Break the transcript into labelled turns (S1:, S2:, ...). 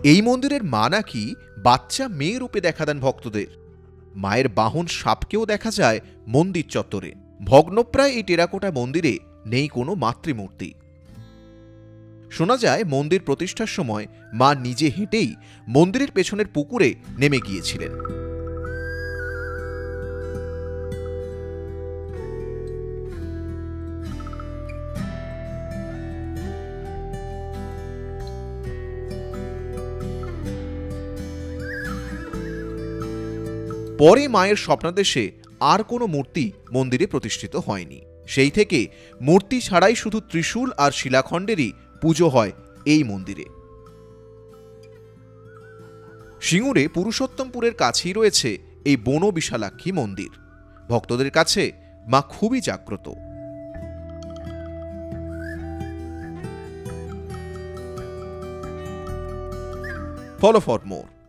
S1: এই মন্দিরের মা নাকি বাচ্চা মেয়ে রূপে দেখা দেন ভক্তদের। মায়ের বাহন সাপকেও দেখা যায় মন্দির চত্বরে। ভগ্নপ্রায় এই টেরাকোটা মন্দিরে নেই কোনো মাতৃমূর্তি। শোনা যায় মন্দির প্রতিষ্ঠার সময় মা নিজে হেঁটেই মন্দিরের পেছনের পুকুরে নেমে গিয়েছিলেন। পরে মায়ের স্বপ্নাদেশে আর কোনো মূর্তি মন্দিরে প্রতিষ্ঠিত হয়নি। সেই থেকে মূর্তি ছাড়াই শুধু ত্রিশূল আর শিলাখণ্ডেরই পুজো হয় এই মন্দিরে। সিঙ্গুরে পুরুষোত্তমপুরের কাছেই রয়েছে এই বন বিশালাক্ষী মন্দির। ভক্তদের কাছে মা খুবই জাগ্রত। Follow for more.